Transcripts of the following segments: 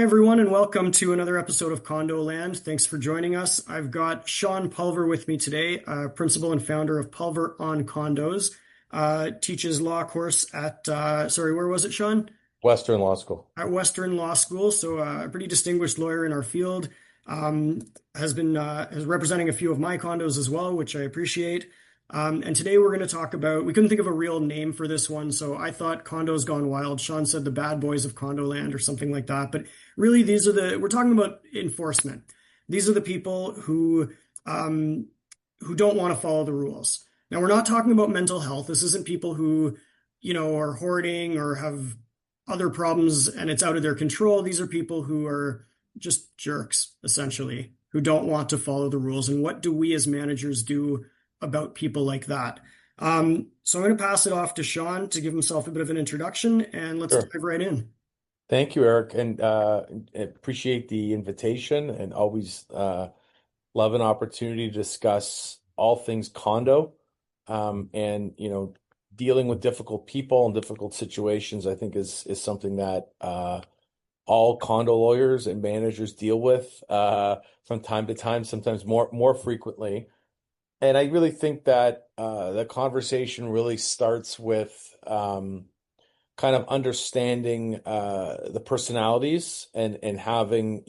everyone, and welcome to another episode of Condoland. Thanks for joining us. I've got Shawn Pulver with me today, principal and founder of Pulver on Condos. Teaches law course at, where was it, Shawn? Western Law School. At Western Law School. So a pretty distinguished lawyer in our field. Has been is representing a few of my condos as well, which I appreciate. And today we're going to talk about, we couldn't think of a real name for this one, so I thought Condos Gone Wild. Shawn said the bad boys of Condoland or something like that. But really, we're talking about enforcement. These are the people who don't want to follow the rules. Now, we're not talking about mental health. This isn't people who, are hoarding or have other problems and it's out of their control. These are people who are just jerks, essentially, who don't want to follow the rules. And what do we as managers do about people like that? So I'm going to pass it off to Shawn to give himself a bit of an introduction, and let's dive right in. Thank you, Eric, and appreciate the invitation, and always love an opportunity to discuss all things condo, and dealing with difficult people and difficult situations. I think is something that all condo lawyers and managers deal with from time to time, sometimes more frequently. And I really think that the conversation really starts with kind of understanding the personalities and having,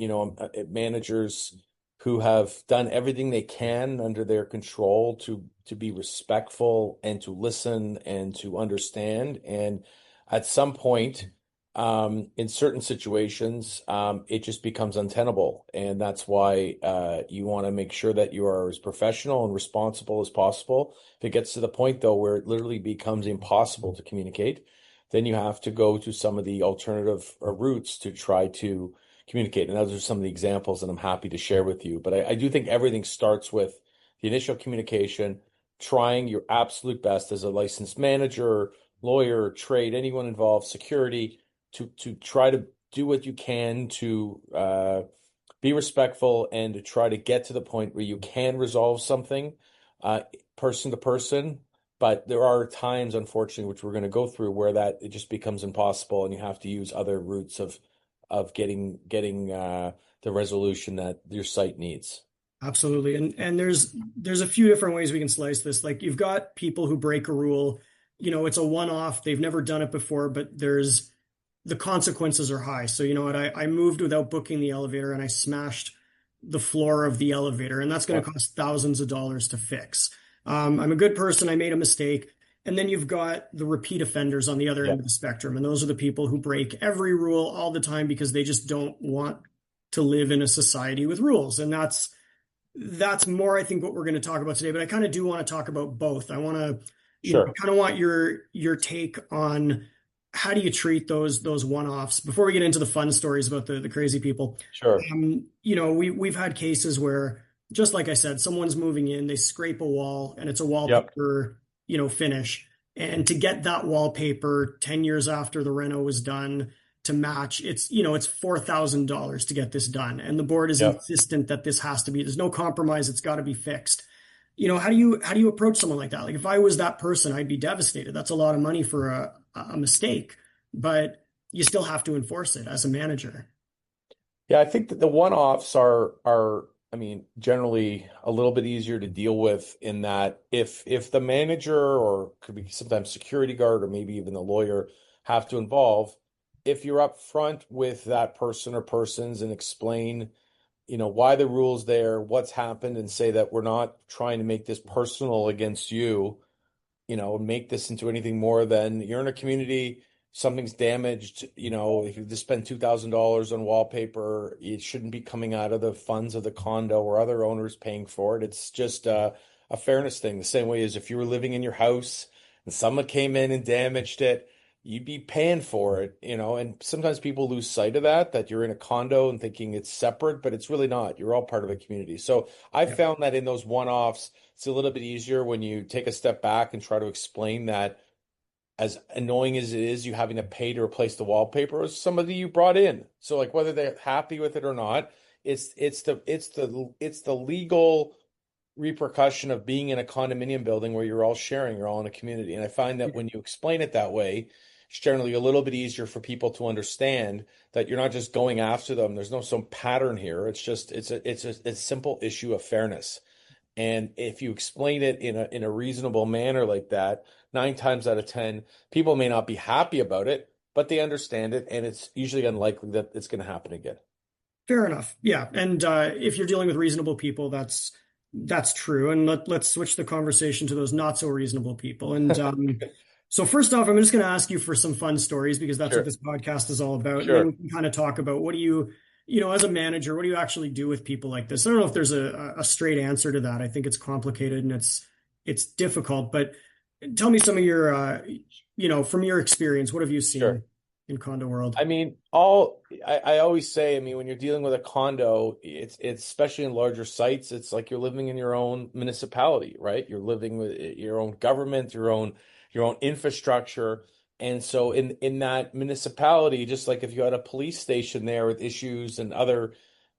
managers who have done everything they can under their control to be respectful and to listen and to understand. And at some point, in certain situations, it just becomes untenable. And that's why you want to make sure that you are as professional and responsible as possible. If it gets to the point, though, where it literally becomes impossible to communicate, then you have to go to some of the alternative routes to try to communicate. And those are some of the examples that I'm happy to share with you. But I do think everything starts with the initial communication, trying your absolute best as a licensed manager, lawyer, trade, anyone involved, security, to try to do what you can to be respectful and to try to get to the point where you can resolve something person to person. But there are times, unfortunately, which we're going to go through, where that it just becomes impossible, and you have to use other routes of getting the resolution that your site needs. Absolutely. And there's a few different ways we can slice this. Like, you've got people who break a rule, it's a one-off, they've never done it before, but the consequences are high. So, I moved without booking the elevator and I smashed the floor of the elevator, and that's going to cost thousands of dollars to fix. I'm a good person. I made a mistake. And then you've got the repeat offenders on the other end of the spectrum. And those are the people who break every rule all the time because they just don't want to live in a society with rules. And that's more, I think, what we're going to talk about today. But I kind of do want to talk about both. I want to, kind of want your take on how do you treat those one-offs before we get into the fun stories about the crazy people. Sure. We've had cases where, just like I said, someone's moving in, they scrape a wall, and it's a wallpaper, finish. And to get that wallpaper 10 years after the reno was done to match, it's $4,000 to get this done. And the board is insistent that this has to be, there's no compromise. It's got to be fixed. How do you approach someone like that? Like, if I was that person, I'd be devastated. That's a lot of money for a mistake, but you still have to enforce it as a manager. Yeah, I think that the one-offs are generally a little bit easier to deal with, in that if the manager, or could be sometimes security guard, or maybe even the lawyer, have to involve, if you're up front with that person or persons and explain, why the rule's there, what's happened, and say that we're not trying to make this personal against you, make this into anything more than you're in a community, something's damaged, if you just spend $2,000 on wallpaper, it shouldn't be coming out of the funds of the condo or other owners paying for it. It's just a fairness thing. The same way as if you were living in your house and someone came in and damaged it, you'd be paying for it, and sometimes people lose sight of that you're in a condo and thinking it's separate, but it's really not. You're all part of a community. So I found that in those one-offs, it's a little bit easier when you take a step back and try to explain that, as annoying as it is, you having to pay to replace the wallpaper, was somebody you brought in. So, like, whether they're happy with it or not, it's the legal repercussion of being in a condominium building where you're all sharing, you're all in a community. And I find that when you explain it that way, it's generally a little bit easier for people to understand that you're not just going after them. There's no some pattern here. It's just it's a simple issue of fairness. And if you explain it in a reasonable manner like that, 9 times out of 10, people may not be happy about it, but they understand it, and it's usually unlikely that it's going to happen again. Fair enough. Yeah. And if you're dealing with reasonable people, that's true. And let's switch the conversation to those not so reasonable people. And so first off, I'm just going to ask you for some fun stories because that's what Sure, this podcast is all about. And then we sure, can kind of talk about what do you, as a manager, what do you actually do with people like this? I don't know if there's a straight answer to that. I think it's complicated and it's difficult, but tell me some of your, from your experience, what have you sure. seen in condo world? I mean, I always say, I mean, when you're dealing with a condo, it's especially in larger sites, it's like you're living in your own municipality, right? You're living with your own government, your own infrastructure. And so in that municipality, just like if you had a police station there with issues and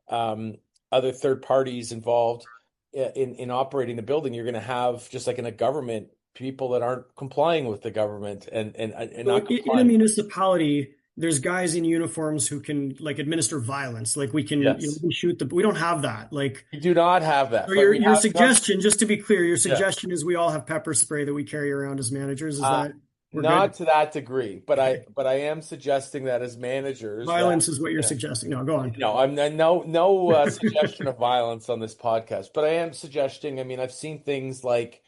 um other third parties involved in operating the building, you're going to have, just like in a government, people that aren't complying with the government and So not in a complying. municipality, there's guys in uniforms who can like administer violence. Like we can, Yes. we shoot we don't have that. Like We do not have that, so but your suggestion, just to be clear, your yeah. suggestion is we all have pepper spray that we carry around as managers. Is Uh, that we're good? Not to that degree, but Okay. I am suggesting that as managers that Violence is what you're yeah. suggesting. No, go on. No, I'm no suggestion of violence on this podcast, but I am suggesting, I mean, I've seen things like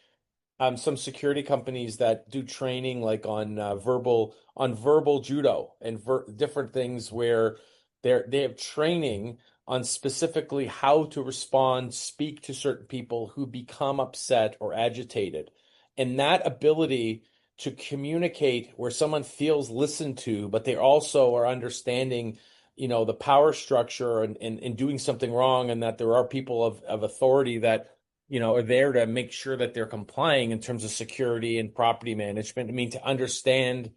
some security companies that do training like on verbal judo and different things where they have training on specifically how to respond, speak to certain people who become upset or agitated. And that ability to communicate where someone feels listened to, but they also are understanding, the power structure and doing something wrong, and that there are people of authority that are there to make sure that they're complying in terms of security and property management. I mean, to understand,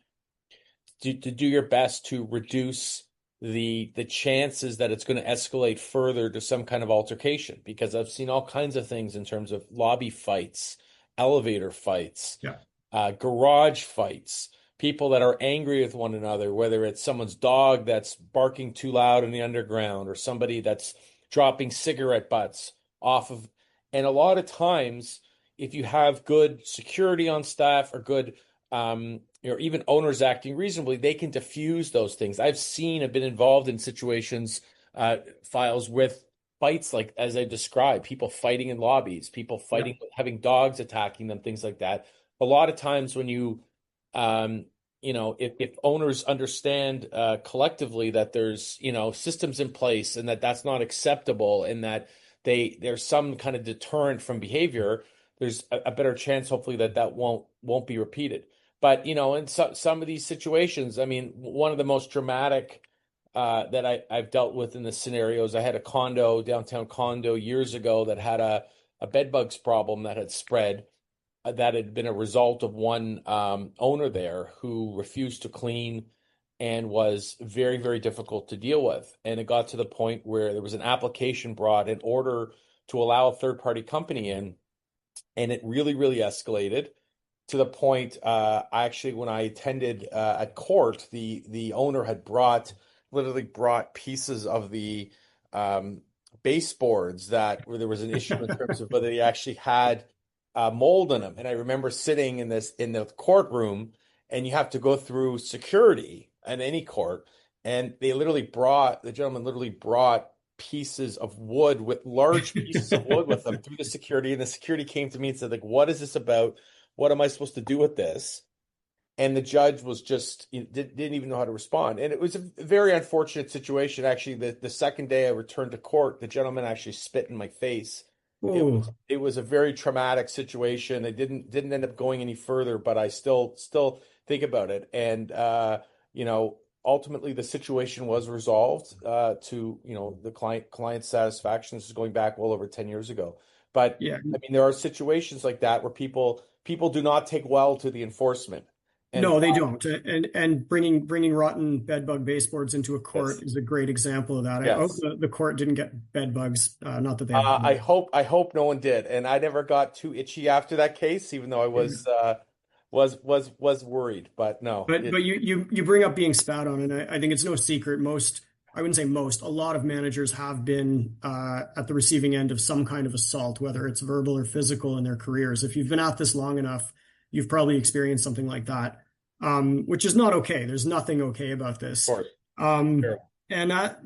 to do your best to reduce the chances that it's going to escalate further to some kind of altercation, because I've seen all kinds of things in terms of lobby fights, elevator fights, Yeah. garage fights, people that are angry with one another, whether it's someone's dog that's barking too loud in the underground or somebody that's dropping cigarette butts off of. And a lot of times, if you have good security on staff or good, or even owners acting reasonably, they can diffuse those things. I've been involved in situations, files with fights like as I described, people fighting in lobbies, people Yeah. fighting, having dogs attacking them, things like that. A lot of times when if owners understand collectively that there's, systems in place and that that's not acceptable and that there's some kind of deterrent from behavior, there's a better chance, hopefully, that that won't be repeated. But, in some of these situations, I mean, one of the most dramatic that I've dealt with in the scenarios, I had a downtown condo years ago that had a bed bugs problem that had spread, that had been a result of one owner there who refused to clean and was very, very difficult to deal with. And it got to the point where there was an application brought in order to allow a third party company in, and it really, really escalated to the point. When I attended at court, the owner had literally brought pieces of the um, baseboards that where there was an issue in terms of whether they actually had mold in them. And I remember sitting in the courtroom, and you have to go through security at any court, and the gentleman literally brought pieces of wood, with large pieces of wood with them, through the security. And the security came to me and said, like, what is this about? What am I supposed to do with this? And the judge was just didn't even know how to respond. And it was a very unfortunate situation. Actually, the second day I returned to court, the gentleman actually spit in my face. It was a very traumatic situation. It didn't end up going any further, but I still think about it. And ultimately the situation was resolved to the client's satisfaction. This is going back well over 10 years ago. But Yeah. I mean, there are situations like that where people do not take well to the enforcement. And No, they don't. And bringing rotten bed bug baseboards into a yes, court is a great example of that. I hope yes. the court didn't get bed bugs. Not that they have. I hope no one did, and I never got too itchy after that case, even though I was was worried, but no, But you bring up being spat on, and I think it's no secret. I wouldn't say most, a lot of managers have been at the receiving end of some kind of assault, whether it's verbal or physical in their careers. If you've been at this long enough, you've probably experienced something like that, which is not okay. There's nothing okay about of this. course. Um, Sure. and that,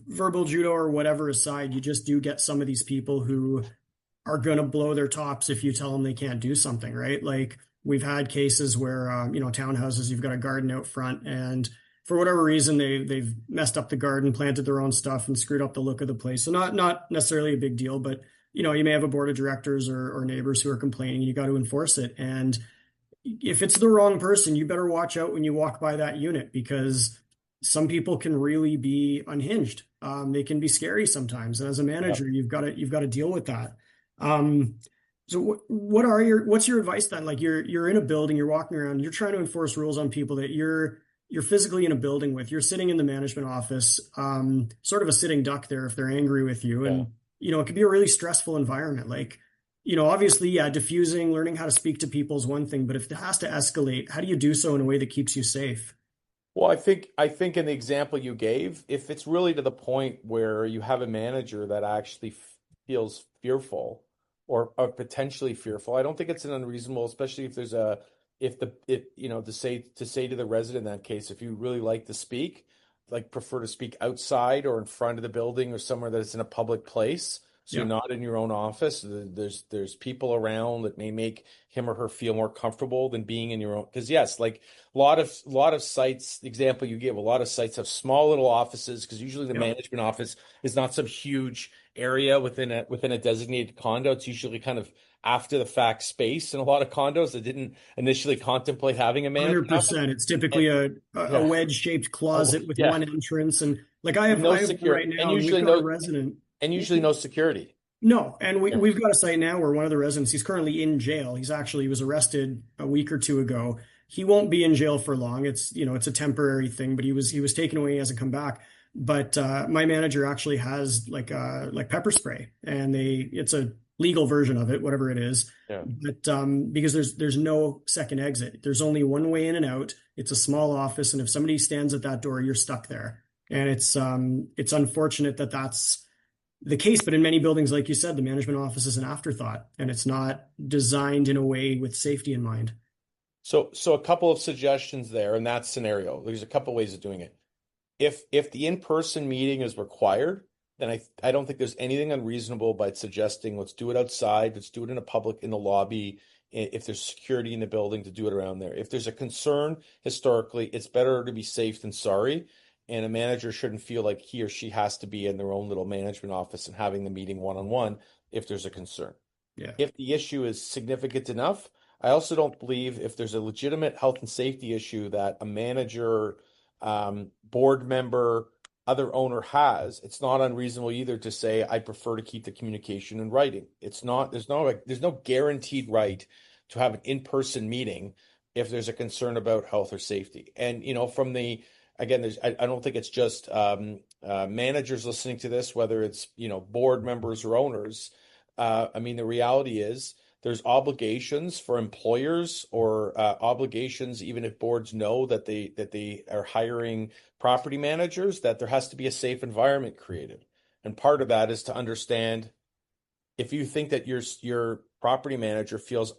verbal judo or whatever aside, you just do get some of these people who are going to blow their tops if you tell them they can't do something, right? Like we've had cases where, townhouses, you've got a garden out front, and for whatever reason, they've messed up the garden, planted their own stuff, and screwed up the look of the place. So not necessarily a big deal, but you may have a board of directors or neighbors who are complaining. You got to enforce it, and if it's the wrong person, you better watch out when you walk by that unit because some people can really be unhinged. They can be scary sometimes, and as a Yeah. manager, you've got to deal with that. Um, so what's your advice then? Like you're in a building, you're walking around, you're trying to enforce rules on people that you're physically in a building with. You're sitting in the management office, sort of a sitting duck there if they're angry with you, Yeah. and it could be a really stressful environment. Like obviously, yeah, diffusing, learning how to speak to people is one thing, but if it has to escalate, how do you do so in a way that keeps you safe? Well, I think in the example you gave, if it's really to the point where you have a manager that actually feels fearful or potentially fearful, I don't think it's an unreasonable, especially if there's a if the if to say to the resident in that case, if you really like to speak, like prefer to speak outside or in front of the building or somewhere that's in a public place. So you're Yeah, not in your own office. There's people around that may make him or her feel more comfortable than being in your own. Because yes, like a lot of sites, the example you give, a lot of sites have small little offices because usually the yeah. management office is not some huge area within a designated condo. It's usually kind of after the fact space in a lot of condos that didn't initially contemplate having a management office. 100%. It's And typically a yeah, wedge-shaped oh closet with yeah, one entrance, and like I and have no I have one secure right and now, and we've usually got a no resident. and usually no security. No, and we, Yeah, we've got a site now where one of the residents, he's currently in jail. He was arrested a week or two ago. He won't be in jail for long. It's a temporary thing, but he was taken away. He hasn't come back. But my manager actually has like pepper spray, and it's a legal version of it, whatever it is. yeah. But because there's no second exit, there's only one way in and out. It's a small office, and if somebody stands at that door, you're stuck there. And it's unfortunate that that's the case, but in many buildings, like you said, the management office is an afterthought and it's not designed in a way with safety in mind. So a couple of suggestions there in that scenario. There's a couple ways of doing it. If the in-person meeting is required, then I don't think there's anything unreasonable by suggesting let's do it outside, let's do it in the lobby. If there's security in the building, to do it around there. If there's a concern historically, it's better to be safe than sorry. And a manager shouldn't feel like he or she has to be in their own little management office and having the meeting one-on-one if there's a concern. Yeah, If the issue is significant enough, I also don't believe if there's a legitimate health and safety issue that a manager, board member, other owner has, it's not unreasonable either to say, I prefer to keep the communication in writing. There's no guaranteed right to have an in-person meeting if there's a concern about health or safety. And, again, I don't think it's just managers listening to this, whether it's, board members or owners. I mean, the reality is there's obligations for employers or obligations, even if boards know that they are hiring property managers, that there has to be a safe environment created. And part of that is to understand if you think that your property manager feels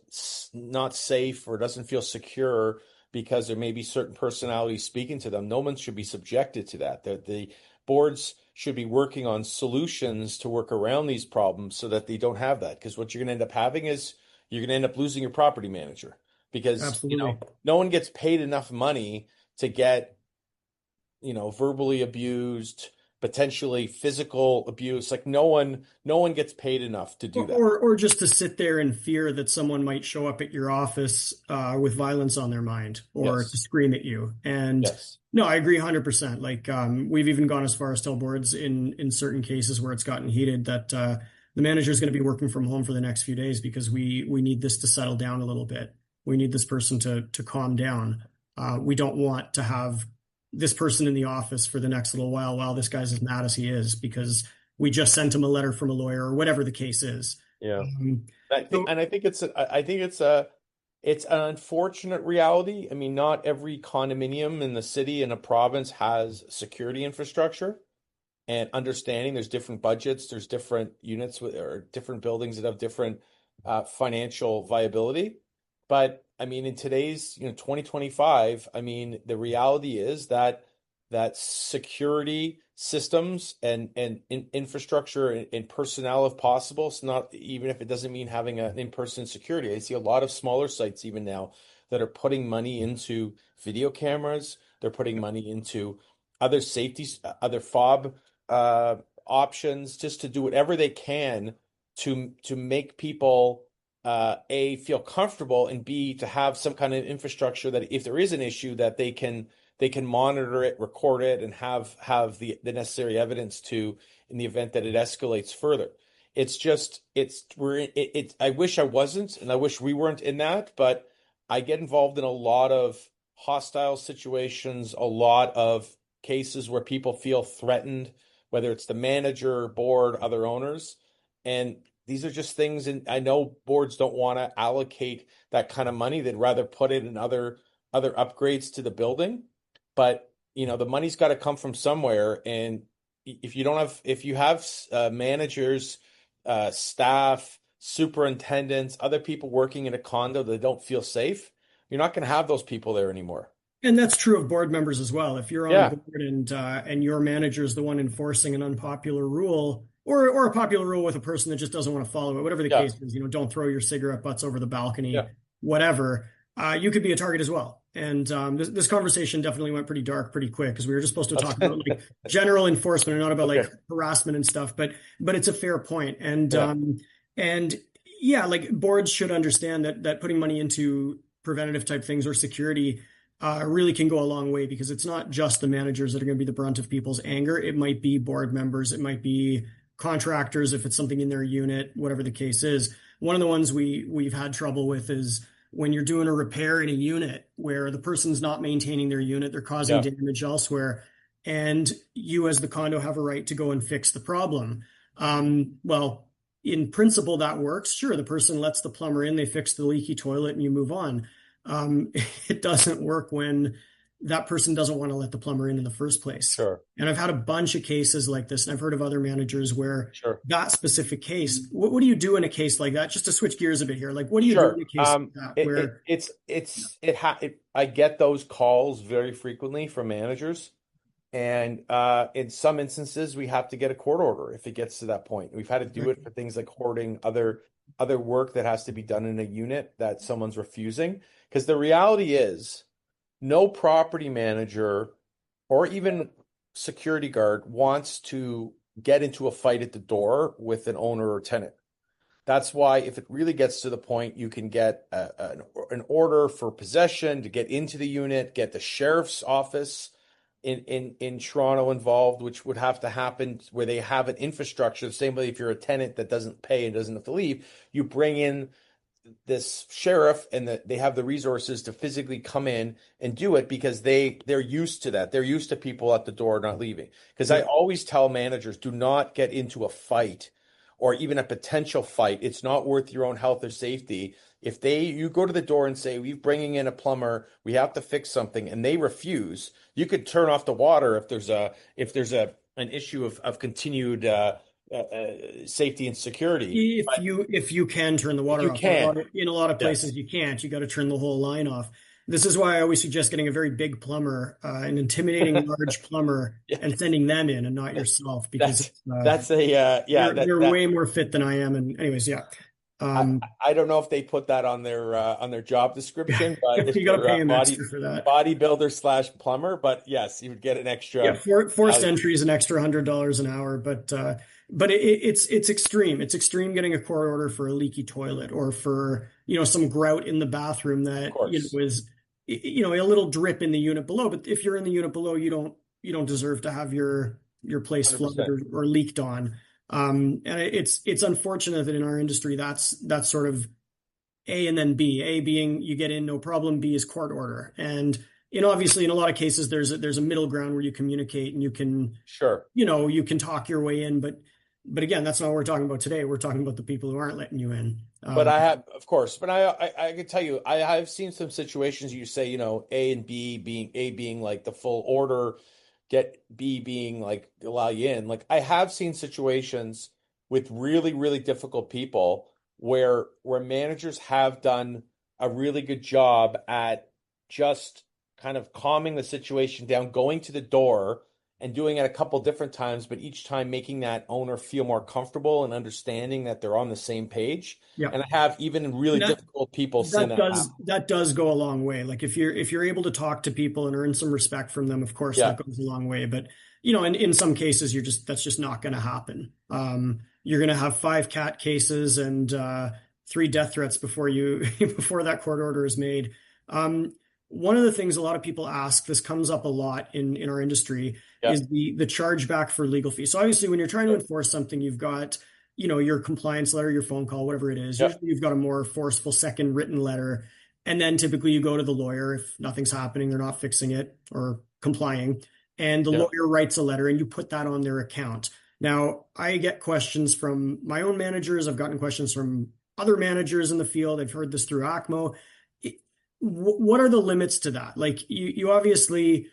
not safe or doesn't feel secure because there may be certain personalities speaking to them, no one should be subjected to that. The boards should be working on solutions to work around these problems so that they don't have that. Because what you're going to end up having is you're going to end up losing your property manager because, absolutely. no one gets paid enough money to get, verbally abused, potentially physical abuse. Like no one gets paid enough to Or, do that. or just to sit there in fear that someone might show up at your office with violence on their mind or to Yes. scream at you. And Yes. no, I agree 100%. Like we've even gone as far as tell boards in certain cases where it's gotten heated that the manager is going to be working from home for the next few days because we need this to settle down a little bit. We need this person to calm down. We don't want to have this person in the office for the next little while this guy's as mad as he is because we just sent him a letter from a lawyer or whatever the case is. Yeah. Um, I think so and I think it's It's an unfortunate reality. I mean, not every condominium in the city and a province has security infrastructure and understanding. There's different budgets, there's different units or different buildings that have different financial viability. But I mean, in today's, 2025, I mean, the reality is that security systems and infrastructure and personnel, if possible, it's not even if it doesn't mean having an in-person security. I see a lot of smaller sites even now that are putting money into video cameras. They're putting money into other safeties, other fob options, just to do whatever they can to make people A, feel comfortable, and B, to have some kind of infrastructure that if there is an issue that they can monitor it, record it, and have the necessary evidence to in the event that it escalates further. It's just I wish I wasn't, and I wish we weren't in that, but I get involved in a lot of hostile situations, a lot of cases where people feel threatened, whether it's the manager, board, other owners. And these are just things, and I know boards don't want to allocate that kind of money. They'd rather put it in other upgrades to the building. But the money's got to come from somewhere. And if you have managers, staff, superintendents, other people working in a condo that don't feel safe, you're not going to have those people there anymore. And that's true of board members as well. If you're on a Yeah, board and your manager is the one enforcing an unpopular rule or a popular rule with a person that just doesn't want to follow it, whatever the yeah, case is, don't throw your cigarette butts over the balcony, yeah. whatever, you could be a target as well. And this conversation definitely went pretty dark pretty quick because we were just supposed to talk about like general enforcement and not about like Okay. harassment and stuff. But it's a fair point. Yeah, And yeah, like boards should understand that putting money into preventative type things or security really can go a long way because it's not just the managers that are going to be the brunt of people's anger. It might be board members. It might be contractors if it's something in their unit, whatever the case is. One of the ones we've had trouble with is when you're doing a repair in a unit where the person's not maintaining their unit, they're causing yeah, damage elsewhere, and you as the condo have a right to go and fix the problem. Well, in principle, that works. Sure, the person lets the plumber in, they fix the leaky toilet, and you move on. It doesn't work when that person doesn't want to let the plumber in the first place. sure, And I've had a bunch of cases like this, and I've heard of other managers where sure. that specific case, what do you do in a case like that? Just to switch gears a bit here, like what do you do in Sure. a case like that where, I get those calls very frequently from managers, and in some instances we have to get a court order if it gets to that point. We've had to do it for things like hoarding, other work that has to be done in a unit that someone's refusing. Because the reality is, no property manager or even security guard wants to get into a fight at the door with an owner or tenant. That's why if it really gets to the point, you can get an order for possession to get into the unit, get the sheriff's office in Toronto involved, which would have to happen where they have an infrastructure. The same way if you're a tenant that doesn't pay and doesn't have to leave, you bring in this sheriff and they have the resources to physically come in and do it because they're used to that. They're used to people at the door not leaving. Because I yeah, always tell managers, do not get into a fight or even a potential fight. It's not worth your own health or safety. If you go to the door and say, we're bringing in a plumber, we have to fix something, and they refuse, you could turn off the water if there's an issue of continued safety and security. But if you can turn the if water you off, can, in a lot of yes, places you can't. You got to turn the whole line off. This is why I always suggest getting a very big plumber, an intimidating large plumber, yeah, and sending them in and not yourself because that's that's a yeah they're way more fit than I am. And anyways, yeah. I, Um, I don't know if they put that on their job description, but if you got to you're pay a him extra for that. bodybuilder slash plumber, but yes, you would get an Yeah, extra forced value. entry is an extra $100 an hour, but it's extreme. It's extreme getting a court order for a leaky toilet or for some grout in the bathroom Of that course, was a little drip in the unit below. But if you're in the unit below, you don't deserve to have your place flooded 100%. or leaked on. And it's unfortunate that in our industry that's sort of A and then B. A being you get in, no problem. B is court order. And obviously in a lot of cases there's a middle ground where you communicate and you can Sure. you can talk your way in, but But again, that's not what we're talking about today. We're talking about the people who aren't letting you in. But I have, of course, but I can tell you, I've seen some situations you say, A and B being A being like the full order, get B being like allow you in. Like I have seen situations with really, really difficult people where managers have done a really good job at just kind of calming the situation down, going to the door and doing it a couple different times, but each time making that owner feel more comfortable and understanding that they're on the same page. Yeah. And I have even in really And that difficult people seen that that happen. does go a long way. Like if you're able to talk to people and earn some respect from them, of course that Yeah, goes a long way. But in some cases that's just not going to happen. You're going to have five cat cases and three death threats before you before that court order is made. One of the things a lot of people ask, this comes up a lot in our industry, yeah, is the chargeback for legal fees. So obviously, when you're trying to enforce something, you've got your compliance letter, your phone call, whatever it is. yeah, Usually you've got a more forceful second written letter. And then typically you go to the lawyer if nothing's happening, they're not fixing it or complying. And the yeah. lawyer writes a letter and you put that on their account. Now, I get questions from my own managers. I've gotten questions from other managers in the field. I've heard this through ACMO. What are the limits to that? Like you obviously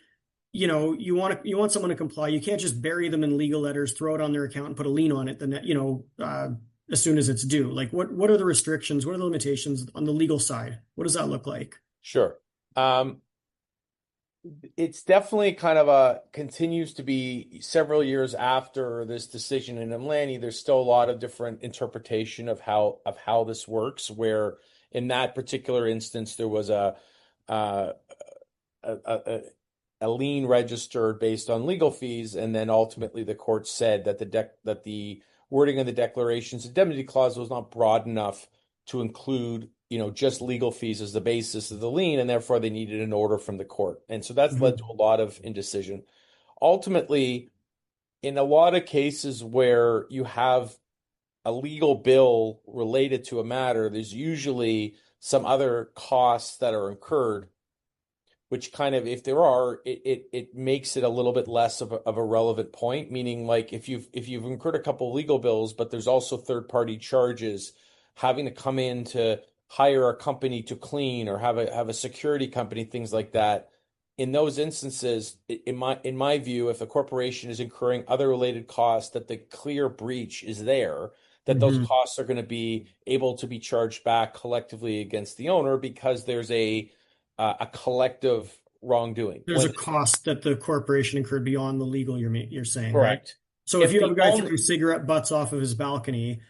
you want someone to comply. You can't just bury them in legal letters, throw it on their account, and put a lien on it. Then as soon as it's due. Like what are the restrictions? What are the limitations on the legal side? What does that look like? Sure. Um, it's definitely kind of a continues to be several years after this decision in Atlanta. There's still a lot of different interpretation of how this works. Where in that particular instance, there was uh, a a lien registered based on legal fees, and then ultimately the court said that the wording of the declaration's indemnity clause was not broad enough to include, just legal fees as the basis of the lien, and therefore they needed an order from the court. And so that's led to Mhm. a lot of indecision. Ultimately, in a lot of cases where you have a legal bill related to a matter, there's usually some other costs that are incurred, which kind of, if there are, it makes it a little bit less of a relevant point. Meaning, like if you've incurred a couple legal bills, but there's also third party charges, having to come in to hire a company to clean or have a security company, things like that. In those instances, in my view, if a corporation is incurring other related costs, that the clear breach is there, that those Mhm. costs are going to be able to be charged back collectively against the owner because there's a collective wrongdoing. There's a cost that the corporation incurred beyond the legal you're saying, right? Correct. So if If you have the a guy only throwing cigarette butts off of his balcony,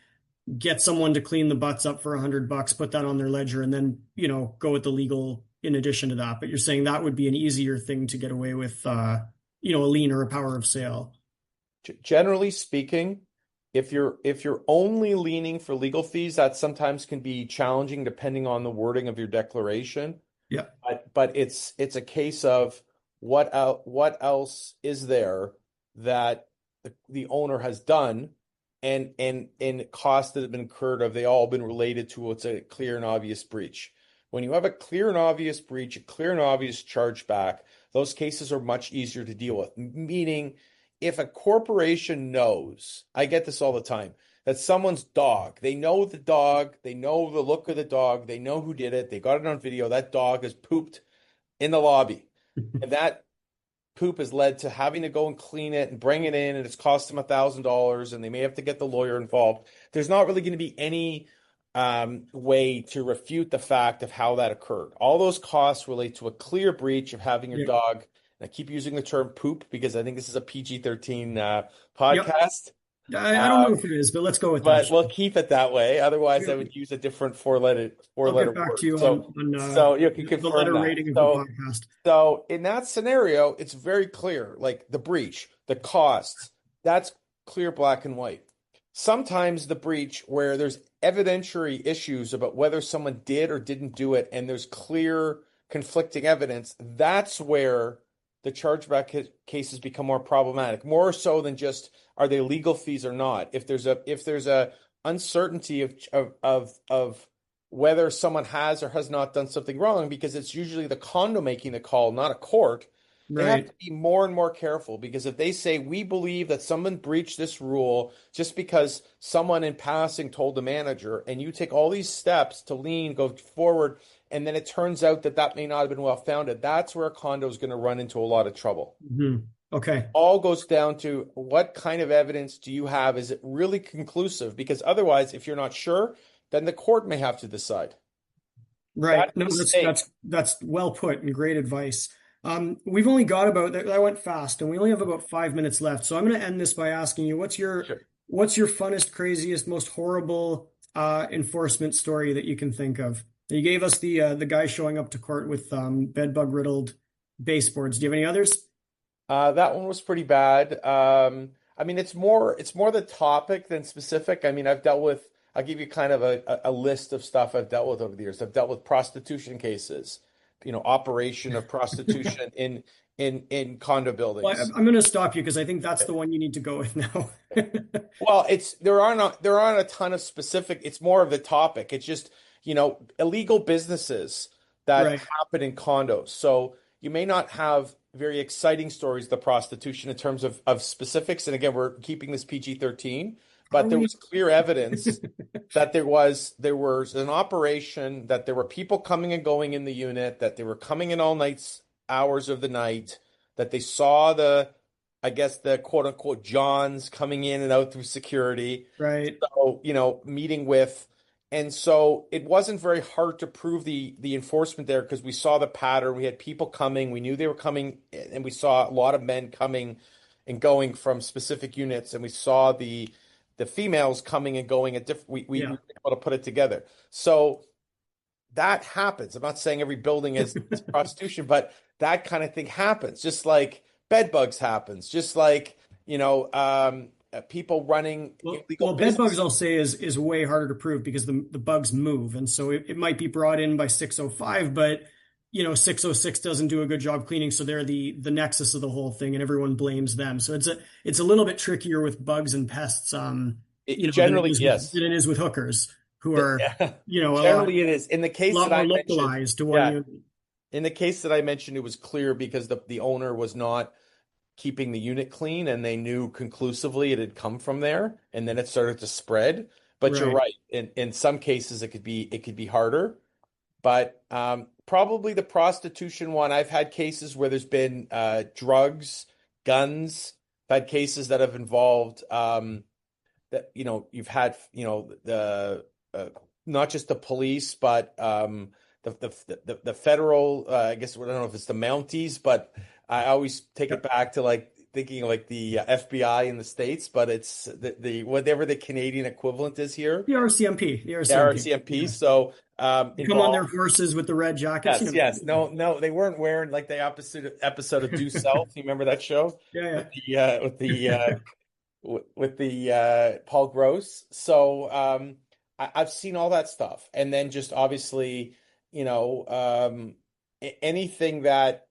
get someone to clean the butts up for $100, put that on their ledger, and then go with the legal in addition to that. But you're saying that would be an easier thing to get away with, a lien or a power of sale. Generally speaking, if you're only leaning for legal fees, that sometimes can be challenging depending on the wording of your declaration. Yeah. But it's a case of what else is there that the owner has done, and costs that have been incurred, have they all been related to what's a clear and obvious breach? When you have a clear and obvious breach, a clear and obvious chargeback, those cases are much easier to deal with. Meaning, if a corporation knows, I get this all the time, that someone's dog, they know the dog, they know the look of the dog, they know who did it, they got it on video, that dog has pooped in the lobby. And that poop has led to having to go and clean it and bring it in, and it's cost them $1,000, and they may have to get the lawyer involved. There's not really going to be any way to refute the fact of how that occurred. All those costs relate to a clear breach of having your Yeah. dog. And I keep using the term poop because I think this is a PG-13 Yep. podcast. I don't know Um, if it is, but let's go with that. but we'll keep it that way. Otherwise, I Yep. would use a different four-letter I'll four-letter get back to word. you So, on so you can the confirm letter that. rating of the So, podcast. so in that scenario, it's very clear, like the breach, the costs, that's clear, black and white. Sometimes the breach where there's evidentiary issues about whether someone did or didn't do it, and there's clear conflicting evidence, that's where the chargeback cases become more problematic, more so than just are they legal fees or not. If there's a uncertainty of whether someone has or has not done something wrong, because it's usually the condo making the call, not a court. They have Right. to be more and more careful because if they say we believe that someone breached this rule just because someone in passing told the manager, and you take all these steps to lean, go forward, and then it turns out that that may not have been well founded, that's where a condo is going to run into a lot of trouble. Okay. All goes down to what kind of evidence do you have? Is it really conclusive? Because otherwise, if you're not sure, then the court may have to decide. Right. That's No, the that's stake. that's well put and great advice. We've only got about that went fast, and we only have about 5 minutes left. So I'm going to end this by asking you, Sure. what's your funnest, craziest, most horrible enforcement story that you can think of? You gave us the guy showing up to court with bed bug riddled baseboards. Do you have any others? That one was pretty bad. I mean, it's more the topic than specific. I mean, I'll give you kind of a list of stuff I've dealt with over the years. I've dealt with prostitution cases, operation of prostitution in condo Well, buildings. I'm going to stop you because I think that's the one you need to go with now. Well, there aren't a ton of specific. It's more of the topic. It's just, illegal businesses that Right. happen in condos. So you may not have very exciting stories of the prostitution in terms of specifics. And again, we're keeping this PG-13, Are but there we? was clear evidence that there was an operation, that there were people coming and going in the unit, that they were coming in all nights hours of the night, that they saw I guess the quote unquote Johns coming in and out through security. Right. So, meeting with, and so it wasn't very hard to prove the enforcement there because we saw the pattern. We had people coming, we knew they were coming, and we saw a lot of men coming and going from specific units, and we saw the females coming and going at different. We Yeah. were able to put it together. So that happens. I'm not saying every building is prostitution, but that kind of thing happens. Just like bed bugs happens. Just like people running illegal Well, bed bugs, business. I'll say, is way harder to prove because the bugs move, and so it might be brought in by 605, but 606 doesn't do a good job cleaning, so they're the nexus of the whole thing, and everyone blames them. So it's a little bit trickier with bugs and pests, than Generally, yes. it is with hookers who are, a Generally, it is. In the case lot that more I mentioned, localized to one yeah, unit. in the case that I mentioned, it was clear because the owner was not keeping the unit clean, and they knew conclusively it had come from there, and then it started to spread. But you're Right. right. In some cases, it could be harder. But probably the prostitution one, I've had cases where there's been drugs, guns. I've had cases that have involved that you've had the not just the police, but the federal. I guess I don't know if it's the Mounties, but I always take it back to like thinking like the FBI in the States, but it's the whatever the Canadian equivalent is here, The RCMP, the the RCMP. RCMP. Yeah. So They come on their involved. horses with the red jackets. Yes, yes. No, no, they weren't wearing like the episode of Due South. You remember that show Yeah, yeah. with the Paul Gross. So I've seen all that stuff, and then just obviously, anything that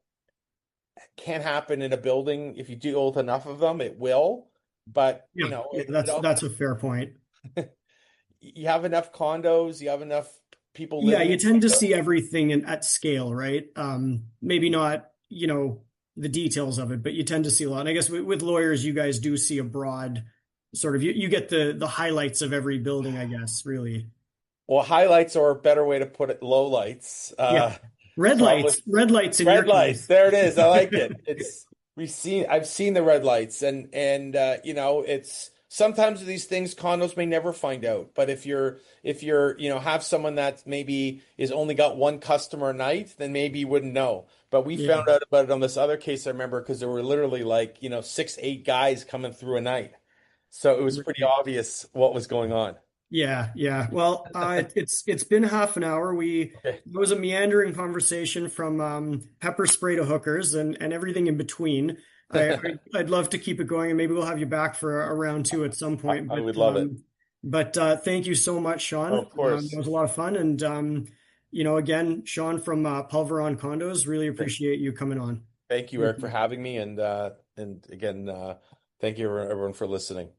can happen in a building, if you deal with enough of them, it will. But Yeah, yeah, it also, that's a fair point. you have enough condos, you have enough people Yeah, living you in tend to see condos. everything at scale, right? Maybe not, the details of it, but you tend to see a lot. And I guess with lawyers, you guys do see a broad sort of you get the highlights of every building, I guess, really. Well, highlights or a better way to put it, low lights. Yeah. Probably Red lights in your red lights. case. There it is. I like it. I've seen the red lights, and it's sometimes these things condos may never find out. But if you're have someone that maybe is only got one customer a night, then maybe you wouldn't know. But we Yeah. found out about it on this other case I remember because there were literally like 6, 8 guys coming through a night, so it was pretty Right. obvious what was going on. Yeah, yeah. Well, it's been half an hour. Okay. It was a meandering conversation from pepper spray to hookers and everything in between. I'd love to keep it going, and maybe we'll have you back for a round two at some point. I would love it. But thank you so much, Oh, Shawn. of It course. was a lot of fun, and again, Shawn from Pulver on Condos. Really appreciate you coming on. Thank you, Thank Eric, for you. having me, and again, thank you everyone for listening.